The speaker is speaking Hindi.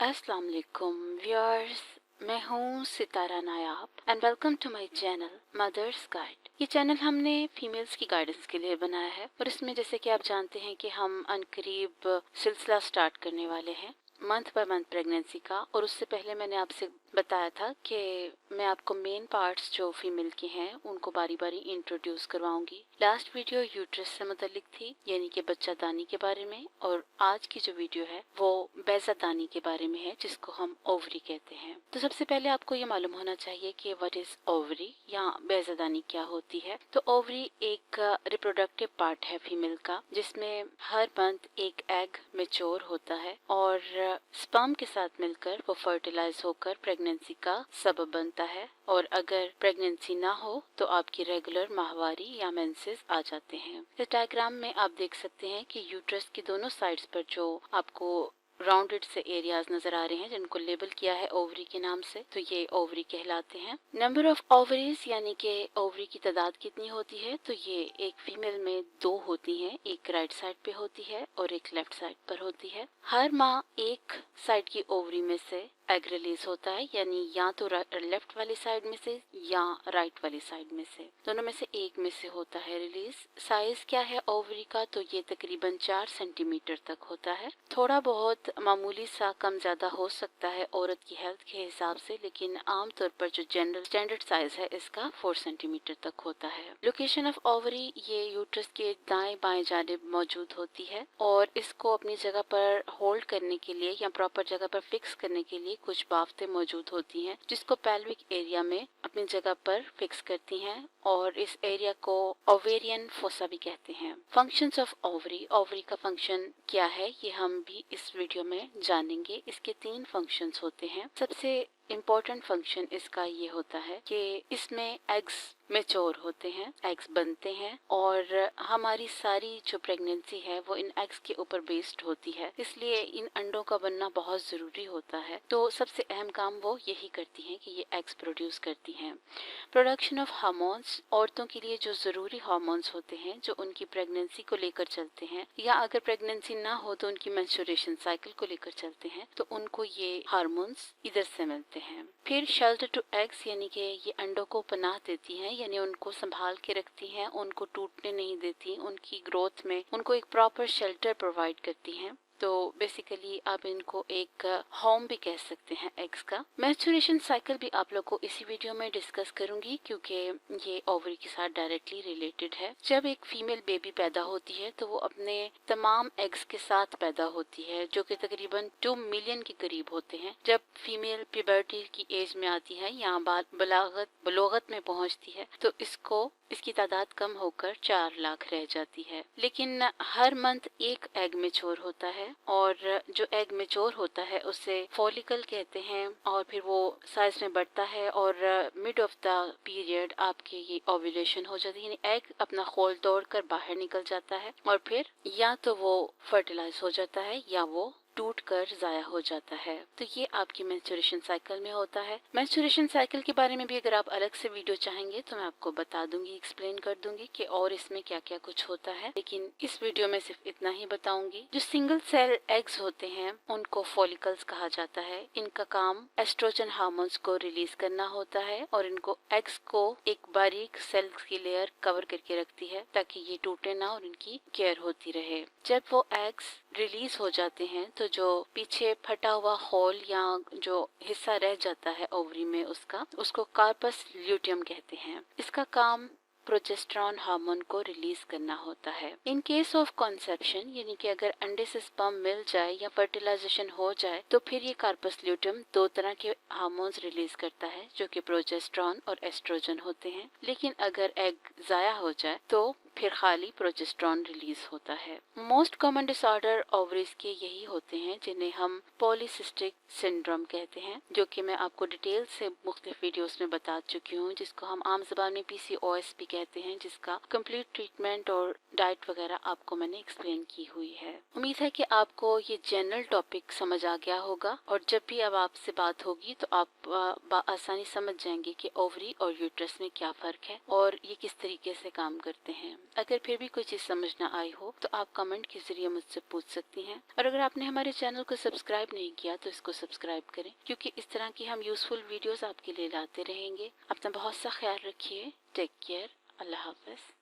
अस्सलाम वालेकुम व्यूअर्स, मैं हूँ Sitara Nayab and welcome to my channel mothers guide. ये चैनल हमने फीमेल्स की गाइडेंस के लिए बनाया है और इसमें जैसे कि आप जानते हैं कि हम अनकरीब सिलसिला स्टार्ट करने वाले हैं मंथ बाय मंथ प्रेगनेंसी का। और उससे पहले मैंने आपसे बताया था कि मैं आपको मेन पार्ट्स जो फीमेल के हैं उनको बारी बारी इंट्रोड्यूस करवाऊंगी। लास्ट वीडियो यूट्रस से मुतालिक थी, यानी कि बच्चादानी के बारे में, और आज की जो वीडियो है वो बैज़ादानी के बारे में है, जिसको हम ओवरी कहते हैं। तो सबसे पहले आपको ये मालूम होना चाहिए कि व्हाट इज ओवरी या बैज़ादानी क्या होती है। तो ओवरी एक रिप्रोडक्टिव पार्ट है फीमेल का, जिसमें हर मंथ एक एग मेच्योर होता है और स्पर्म के साथ मिलकर वो फर्टिलाइज होकर प्रेगनेंसी का सबब बनता है। और अगर प्रेगनेंसी ना हो तो आपकी रेगुलर माहवारी या मेंसेस आ जाते हैं। इस डायग्राम में आप देख सकते हैं कि यूट्रस की दोनों साइड्स पर जो आपको राउंडेड से एरियाज नजर आ रहे हैं, जिनको लेबल किया है ओवरी के नाम से, तो ये ओवरी कहलाते हैं। नंबर ऑफ ओवरीज यानी कि ओवरी की तादाद कितनी होती है, तो ये एक फीमेल में 2 होती हैं, एक राइट साइड पे होती है और एक लेफ्ट साइड पर होती है। हर माह एक साइड की ओवरी में से एग रिलीज होता है, यानी या तो लेफ्ट वाली साइड में से या राइट वाली साइड में से, दोनों में से एक में से होता है रिलीज। साइज क्या है ओवरी का, तो ये तकरीबन 4 सेंटीमीटर तक होता है। थोड़ा बहुत मामूली सा कम ज्यादा हो सकता है औरत की हेल्थ के हिसाब से, लेकिन आमतौर पर जो जनरल स्टैंडर्ड साइज है इसका 4 सेंटीमीटर तक होता है। लोकेशन ऑफ ओवरी ये यूट्रस के दाएं बाएं जानिब मौजूद होती है और इसको अपनी जगह पर होल्ड करने के लिए या प्रॉपर जगह पर फिक्स करने के लिए कुछ बाफ्तें मौजूद होती हैं, जिसको पेल्विक एरिया में अपनी जगह पर फिक्स करती हैं और इस एरिया को ओवेरियन फोसा भी कहते हैं। फंक्शंस ऑफ ओवरी, ओवरी का फंक्शन क्या है ये हम भी इस वीडियो में जानेंगे। इसके 3 फंक्शंस होते हैं। सबसे इम्पोर्टेंट फंक्शन इसका ये होता है कि इसमें एग्स मेच्योर होते हैं, एग्स बनते हैं और हमारी सारी जो प्रेगनेंसी है वो इन एग्स के ऊपर बेस्ड होती है, इसलिए इन अंडों का बनना बहुत जरूरी होता है। तो सबसे अहम काम वो यही करती हैं कि ये एग्स प्रोड्यूस करती हैं। प्रोडक्शन ऑफ हार्मोन्स, औरतों के लिए जो जरूरी हार्मोन्स होते हैं जो उनकी प्रेगनेंसी को लेकर चलते हैं, या अगर प्रेगनेंसी ना हो तो उनकी मेंस्ट्रुएशन साइकिल को लेकर चलते हैं, तो उनको ये हार्मोन्स इधर से मिलते हैं। फिर शेल्टर टू एग्स, यानी कि ये अंडों को पनाह देती हैं, यानी उनको संभाल के रखती हैं, उनको टूटने नहीं देती, उनकी ग्रोथ में उनको एक प्रॉपर शेल्टर प्रोवाइड करती हैं। तो बेसिकली आप इनको एक होम भी कह सकते हैं एग्स का। मेंस्ट्रुएशन साइकिल भी आप लोग को इसी वीडियो में डिस्कस करूंगी, क्योंकि ये ओवरी के साथ डायरेक्टली रिलेटेड है। जब एक फीमेल बेबी पैदा होती है तो वो अपने तमाम एग्स के साथ पैदा होती है, जो कि तकरीबन 2 मिलियन के करीब होते हैं। जब फीमेल प्यूबर्टी की एज में आती है या बलोगत में पहुंचती है तो इसकी तादाद कम होकर 4 लाख रह जाती है। लेकिन हर मंथ एक एग मेच्योर होता है और जो एग मेच्योर होता है उसे फॉलिकल कहते हैं और फिर वो साइज में बढ़ता है और मिड ऑफ द पीरियड आपके ये ओव्यूलेशन हो जाती है, यानी एग अपना खोल तोड़कर बाहर निकल जाता है और फिर या तो वो फर्टिलाइज हो जाता है या वो टूट कर जाया हो जाता है। तो ये आपकी मेंस्ट्रुएशन साइकिल में होता है। मेंस्ट्रुएशन साइकिल के बारे में भी अगर आप अलग से वीडियो चाहेंगे तो मैं आपको बता दूंगी, एक्सप्लेन कर दूंगी कि और इसमें क्या क्या कुछ होता है, लेकिन इस वीडियो में सिर्फ इतना ही बताऊंगी। जो सिंगल सेल एग्स होते हैं उनको फॉलिकल्स कहा जाता है। इनका काम एस्ट्रोजन हार्मोन्स को रिलीज करना होता है और इनको एग्स को एक बारीक सेल्स की लेयर कवर करके रखती है ताकि ये टूटे ना और इनकी केयर होती रहे। जब वो एग्स रिलीज हो जाते हैं तो जो पीछे फटा हुआ होल या जो हिस्सा रह जाता है ओवरी में उसको कार्पस ल्यूटियम कहते हैं। इसका काम प्रोजेस्टेरॉन हार्मोन को रिलीज करना होता है। इन केस ऑफ कॉन्सेप्शन, यानी कि अगर अंडे से स्पर्म मिल जाए या फर्टिलाइजेशन हो जाए तो फिर ये कार्पस ल्यूटियम 2 तरह के हार्मोन्स रिलीज करता है, जो कि प्रोजेस्टेरॉन और एस्ट्रोजन होते हैं। लेकिन अगर एग जाया हो जाए तो फिर खाली प्रोजेस्टेरॉन रिलीज होता है। मोस्ट कॉमन डिसऑर्डर ओवरीज के यही होते हैं, जिन्हें हम पॉलीसिस्टिक सिंड्रोम कहते हैं, जो कि मैं आपको डिटेल से मुख्तलिफ वीडियोस में बता चुकी हूँ, जिसको हम आम ज़बान में PCOS भी कहते हैं, जिसका कंप्लीट ट्रीटमेंट और डाइट वगैरह आपको मैंने एक्सप्लेन की हुई है। उम्मीद है कि आपको ये जनरल टॉपिक समझ आ गया होगा और जब भी अब आपसे बात होगी तो आप आसानी समझ जाएंगे कि ओवरी और यूट्रस में क्या फ़र्क है और ये किस तरीके से काम करते हैं। अगर फिर भी कोई चीज़ समझ ना आई हो तो आप कमेंट के ज़रिए मुझसे पूछ सकती हैं। और अगर आपने हमारे चैनल को सब्सक्राइब नहीं किया तो इसको सब्सक्राइब करें, क्योंकि इस तरह की हम यूज़फुल वीडियोस आपके लिए लाते रहेंगे। अपना बहुत सा ख्याल रखिए। Take care. अल्लाह हाफ़िज़।